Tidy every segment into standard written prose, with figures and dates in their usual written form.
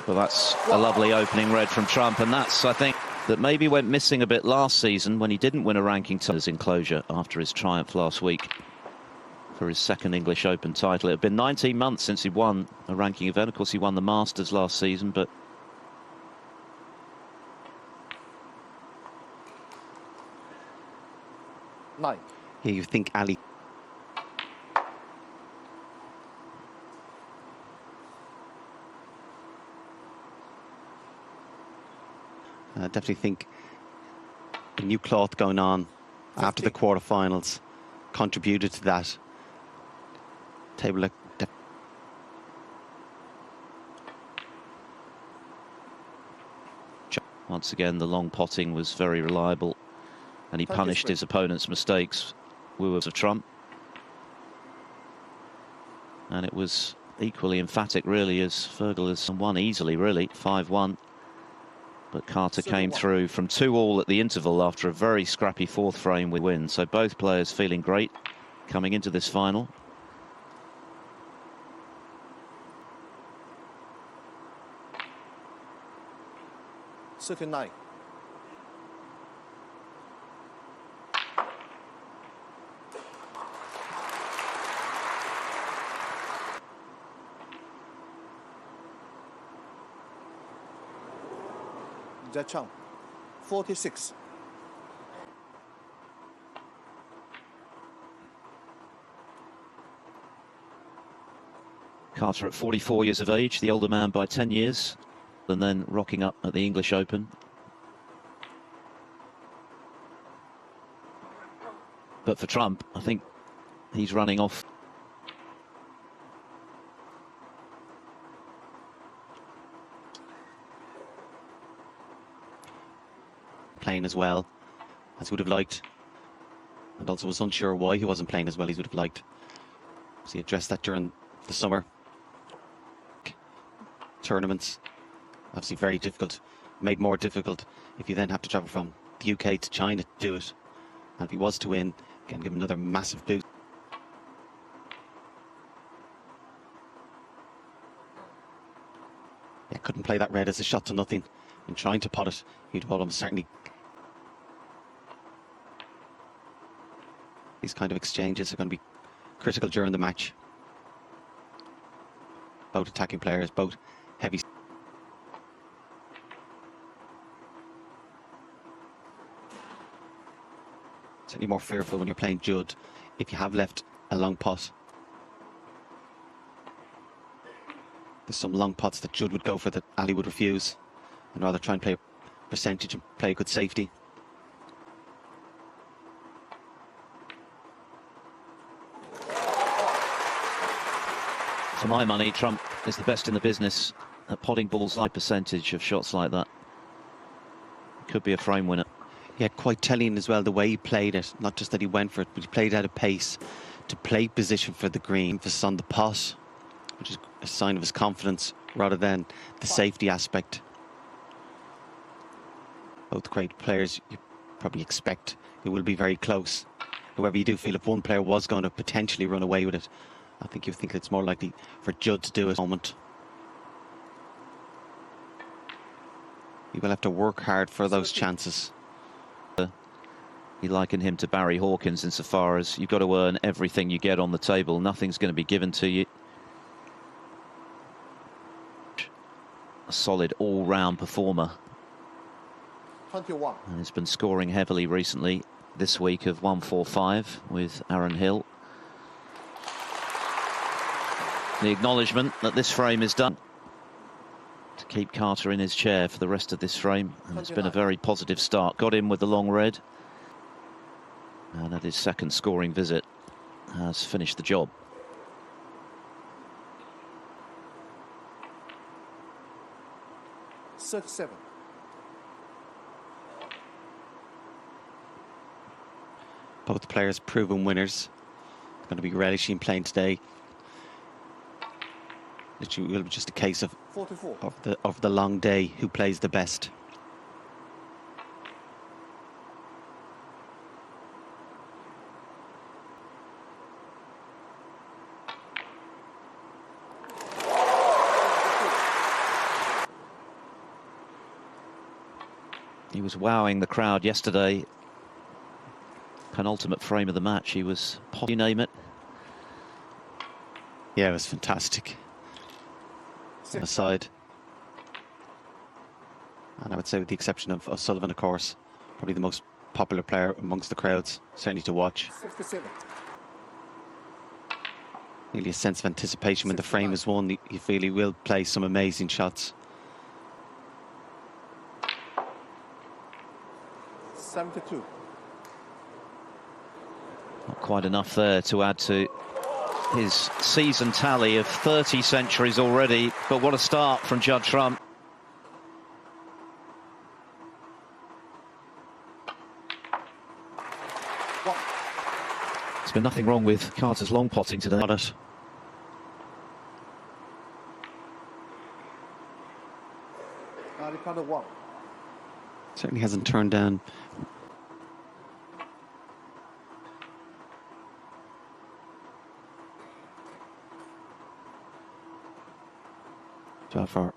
Well, that's a lovely opening red from Trump, and that's, I think, that maybe went missing a bit last season when he didn't win a ranking title in closure after his triumph last week for his second English Open title. It had been 19 months since he won a ranking event. Of course, he won the Masters last season, but nine. Yeah, you think Ali. I definitely think a new cloth going on 50. after the quarterfinals contributed to that. Table once again, the long potting was very reliable, and he punished his opponent's mistakes of Trump. And it was equally emphatic, really, as Fergal has won easily, really, 5-1. But Carter came through from 2-all at the interval after a very scrappy fourth frame with win. So both players feeling great coming into this final. Second nine. Judd Trump, 46. Carter at 44 years of age, the older man by 10 years, and then rocking up at the English Open. But for Trump, I think he's running off. playing as well as he would have liked, and also was unsure why he wasn't playing as well as he would have liked. So he addressed that during the summer. Tournaments, obviously very difficult, made more difficult if you then have to travel from the UK to China to do it. And if he was to win, again, give him another massive boost. Yeah, couldn't play that red as a shot to nothing. And trying to pot it, he'd almost certainly. These kind of exchanges are going to be critical during the match. Both attacking players, both heavy. Certainly more fearful when you're playing Judd if you have left a long pot. There's some long pots that Judd would go for that Ali would refuse, and rather try and play a percentage and play a good safety. For my money, Trump is the best in the business at potting balls, high percentage of shots like that. Could be a frame winner. Yeah, quite telling as well the way he played it. Not just that he went for it, but he played out of pace to play position for the green. Emphasis on the pot, which is a sign of his confidence rather than the safety aspect. Both great players, you probably expect it will be very close. However, you do feel if one player was going to potentially run away with it, I think you think it's more likely for Judd to do it at the moment. You will have to work hard for those chances. You liken him to Barry Hawkins insofar as you've got to earn everything you get on the table. Nothing's going to be given to you. A solid all-round performer. 21. And he's been scoring heavily recently this week of 145 with Aaron Hill. The acknowledgement that this frame is done to keep Carter in his chair for the rest of this frame. And it's been a very positive start. Got in with the long red. And at his second scoring visit has finished the job. Seven. Both players proven winners. Going to be relishing playing today. It will be just a case of 44. of the long day, who plays the best. He was wowing the crowd yesterday. Penultimate frame of the match, he was, you name it. Yeah, it was fantastic. On the side. And I would say with the exception of O'Sullivan, of course, probably the most popular player amongst the crowds, certainly to watch. 67. Really a sense of anticipation when the frame is won. You feel he will play some amazing shots. 72. Not quite enough there to add to his season tally of 30 centuries already, but what a start from Judd Trump. There's been nothing wrong with Carter's long potting today. Got it. Ricardo 1. Certainly hasn't turned down. For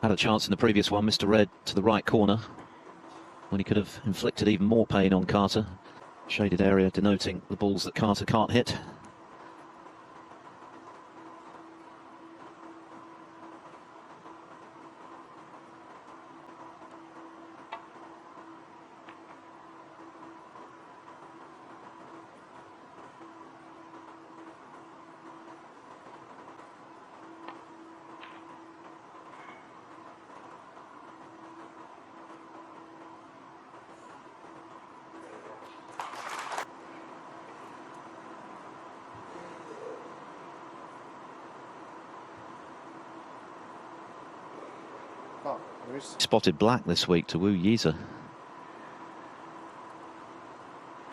had a chance in the previous one, Mr. Red to the right corner, when he could have inflicted even more pain on Carter. Shaded area denoting the balls that Carter can't hit. Spotted black this week to Wu Yiza.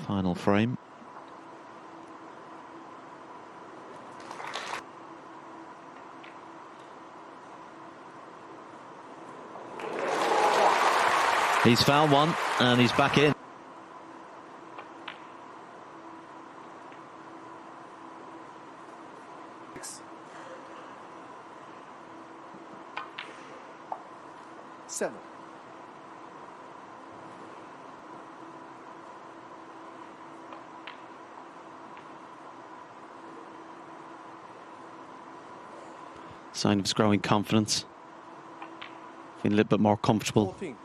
Final frame. He's found one and he's back in. Seven. Sign of his growing confidence. Feeling a little bit more comfortable. 14.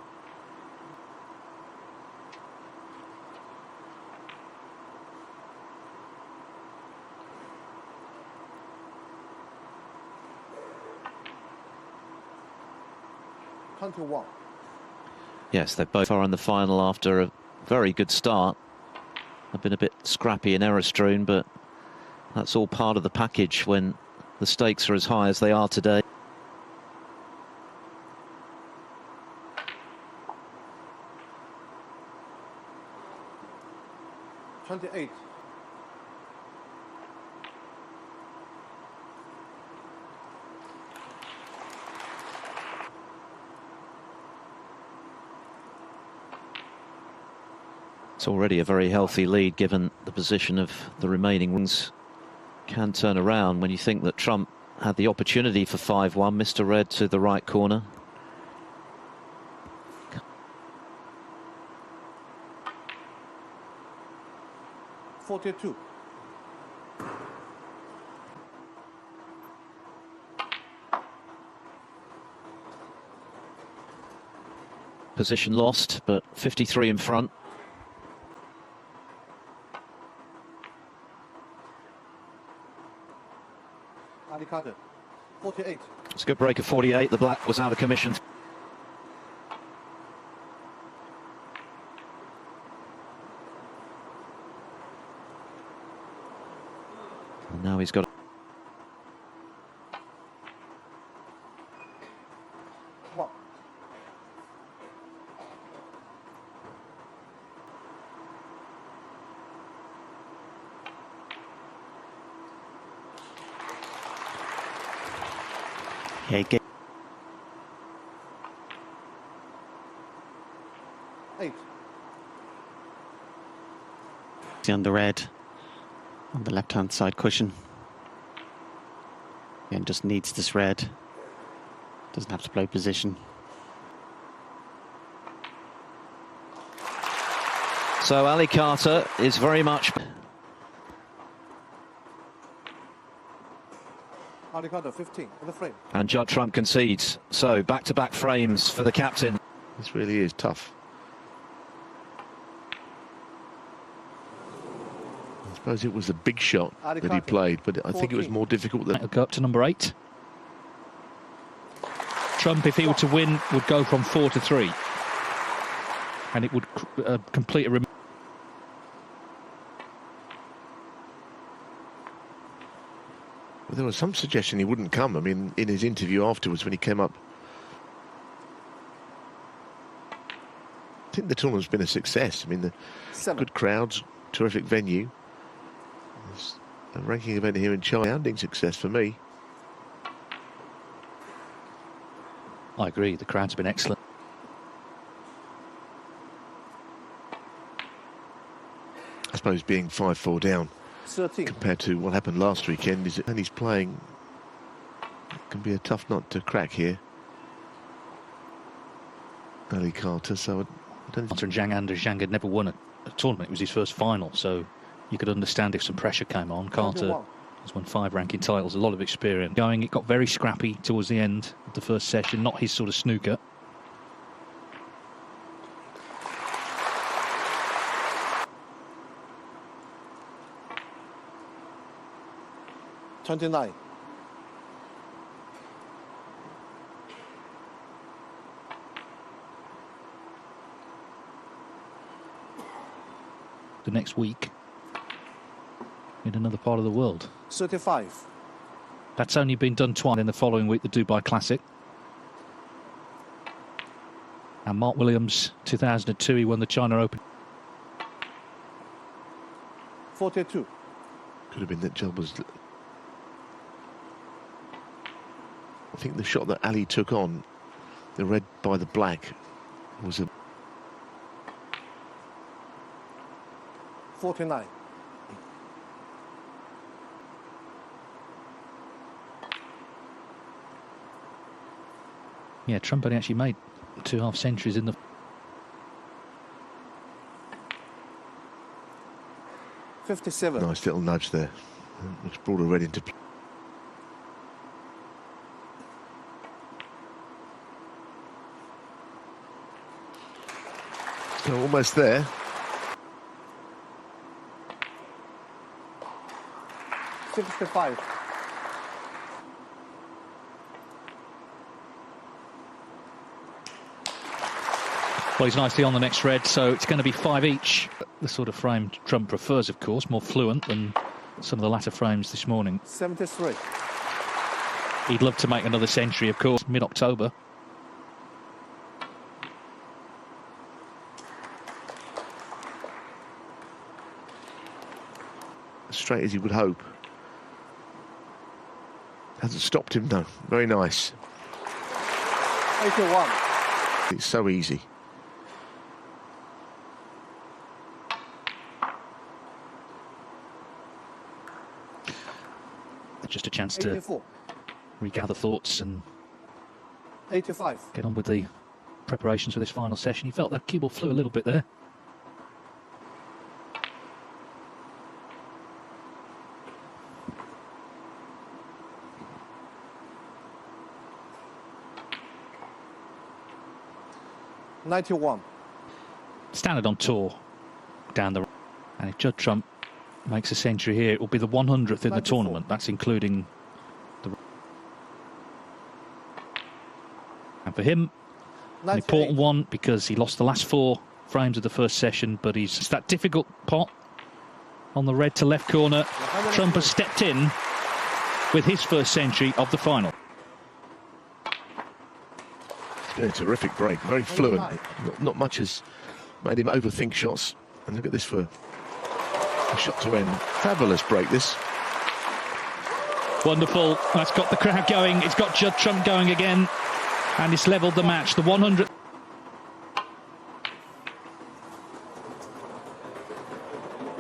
Yes, they both are in the final after a very good start. I've been a bit scrappy and error-strewn, but that's all part of the package when the stakes are as high as they are today. $28. It's already a very healthy lead given the position of the remaining rings. Can turn around when you think that Trump had the opportunity for 5-1. Mr. Red to the right corner. $42. Position lost, but 53 in front. Ricardo 48. It's a good break of 48. The black was out of commission. And now he's got. One. Yeah, 8. See on the red, on the left-hand side cushion. And just needs this red. Doesn't have to play position. So Ali Carter is very much... Ali Carter, 15, in the frame. And Judd Trump concedes. So back-to-back frames for the captain. This really is tough. I suppose it was a big shot that he played, but I think it was more difficult than... It'll go up to number 8. Trump, if he were to win, would go from 4 to 3. And it would complete a... Well, there was some suggestion he wouldn't come. I mean, in his interview afterwards when he came up. I think the tournament's been a success. I mean, the good crowds, terrific venue. It's a ranking event here in China, sounding success for me. I agree, the crowd's been excellent. I suppose being 5-4 down 13. compared to what happened last weekend is, and he's playing, it can be a tough nut to crack here. Ali Carter, so I don't think... And Zhang had never won a tournament. It was his first final, so you could understand if some pressure came on. Carter has won 5 ranking titles, a lot of experience. It got very scrappy towards the end of the first session, not his sort of snooker. $29. The next week in another part of the world. 35. That's only been done twice. In the following week, the Dubai Classic. And Mark Williams, 2002, he won the China Open. 42. Could have been that Judd was... I think the shot that Ali took on, the red by the black, was a... 49. Yeah, Trump had actually made 2.5 centuries in the... $57. Nice little nudge there, which brought a red into play. So almost there. $65. Well, he's nicely on the next red, so it's going to be 5 each. The sort of frame Trump prefers, of course, more fluent than some of the latter frames this morning. 73. He'd love to make another century, of course, mid-October. Straight as he would hope. Hasn't stopped him, though. Very nice. 81. It's so easy. Just a chance to 84. regather thoughts and 85. get on with the preparations for this final session. He felt that cue ball flew a little bit there. $91. Standard on tour down the... And if Judd Trump makes a century here, it will be the 100th in the tournament. That's including the... And for him, an important one, because he lost the last 4 frames of the first session, but it's that difficult pot on the red to left corner. Trump has stepped in with his first century of the final. It's been a terrific break, very fluent. Not much has made him overthink shots. And look at this for a shot to end. Fabulous break, this. Wonderful. That's got the crowd going. It's got Judd Trump going again. And it's levelled the match. The 100.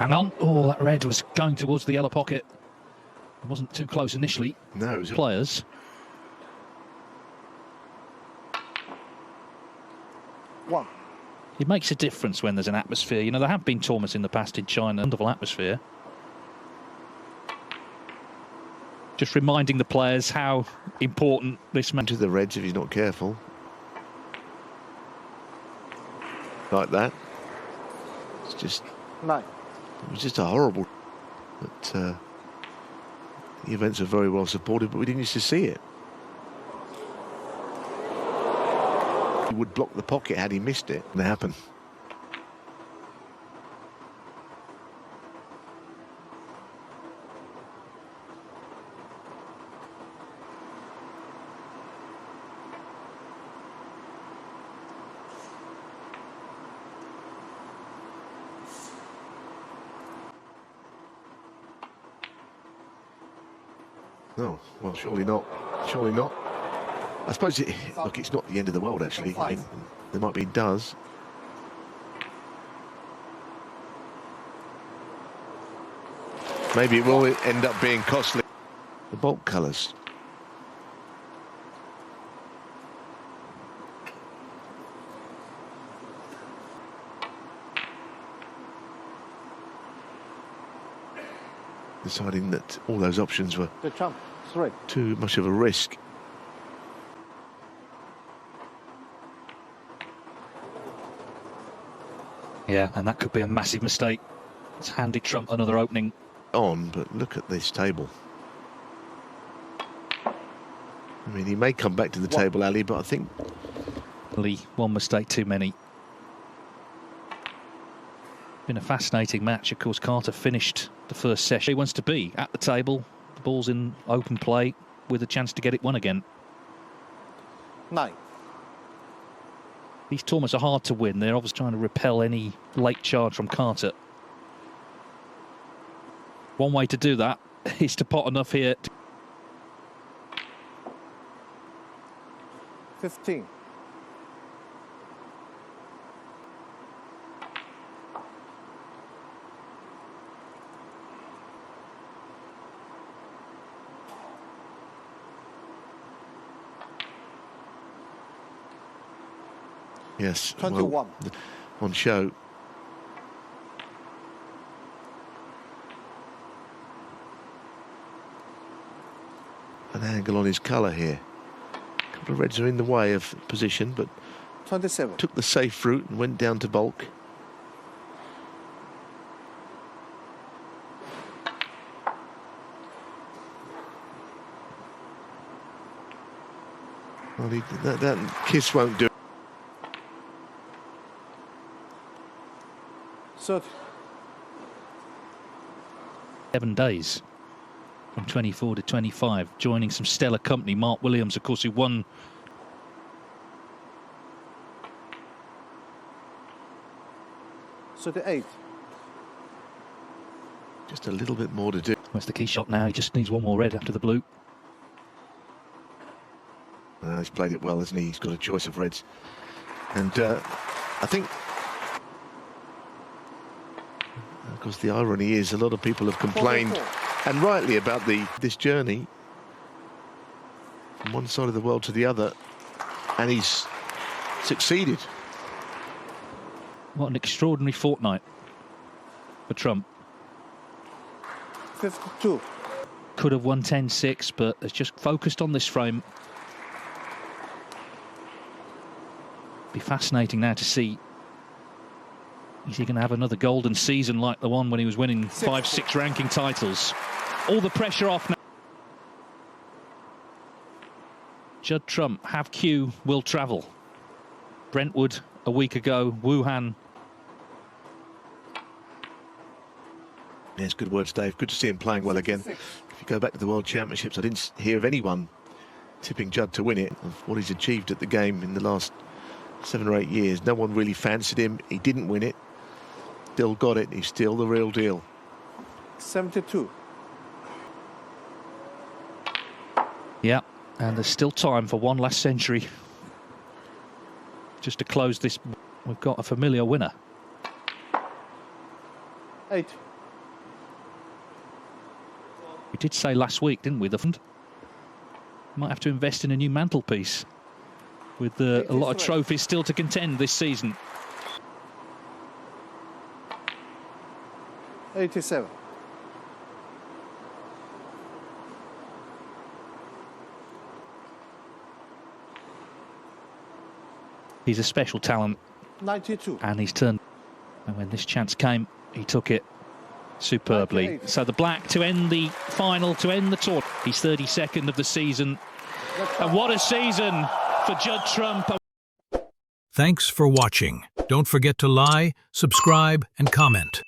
Hang on. Oh, that red was going towards the yellow pocket. It wasn't too close initially. No, it was Players. One. It makes a difference when there's an atmosphere. You know, there have been tournaments in the past in China, wonderful atmosphere. Just reminding the players how important this match to the reds if he's not careful. Like that. It's just... 9. It was just a horrible... But the events are very well supported, but we didn't used to see it. He would block the pocket had he missed it. And it happened. No, well, surely not. Surely not. I suppose, look, it's not the end of the world, actually. I mean, there might be does. Maybe it will end up being costly. The bulk colours. Deciding that all those options were The Trump. 3. too much of a risk. Yeah, and that could be a massive mistake. It's handed Trump another opening. On, but look at this table. I mean, he may come back to the table, Ali, but I think... Only one mistake too many. Been a fascinating match. Of course, Carter finished the first session. He wants to be at the table. The ball's in open play with a chance to get it won again. 9. These tournaments are hard to win. They're obviously trying to repel any late charge from Carter. One way to do that is to pot enough here. 15. Yes, 21. well, on show. An angle on his colour here. A couple of reds are in the way of position, but 27. took the safe route and went down to bulk. Well, that kiss won't do. 30. 7 days from 24 to 25, joining some stellar company. Mark Williams, of course, who won. So the 8. Just a little bit more to do. Where's the key shot now? He just needs one more red after the blue. He's played it well, hasn't he? He's got a choice of reds. And I think... Of course, the irony is a lot of people have complained, and rightly, about this journey from one side of the world to the other, and he's succeeded. What an extraordinary fortnight for Trump. 52. Could have won 10-6, but has just focused on this frame. Be fascinating now to see. Is he going to have another golden season like the one when he was winning 5-6 ranking titles? All the pressure off now. Judd Trump, have Q, will travel. Brentwood a week ago, Wuhan. Yes, good words, Dave. Good to see him playing well again. If you go back to the World Championships, I didn't hear of anyone tipping Judd to win it. Of what he's achieved at the game in the last 7 or 8 years. No one really fancied him. He didn't win it. Still got it. He's still the real deal. 72. Yeah, and there's still time for one last century. Just to close this, we've got a familiar winner. 8. We did say last week, didn't we? Might have to invest in a new mantelpiece with a lot of trophies still to contend this season. 87. He's a special talent, 92. and he's turned. And when this chance came, he took it superbly. 98. So the black to end the final, to end the tour. He's 32nd of the season. And what a season for Judd Trump. Thanks for watching. Don't forget to like, subscribe, and comment.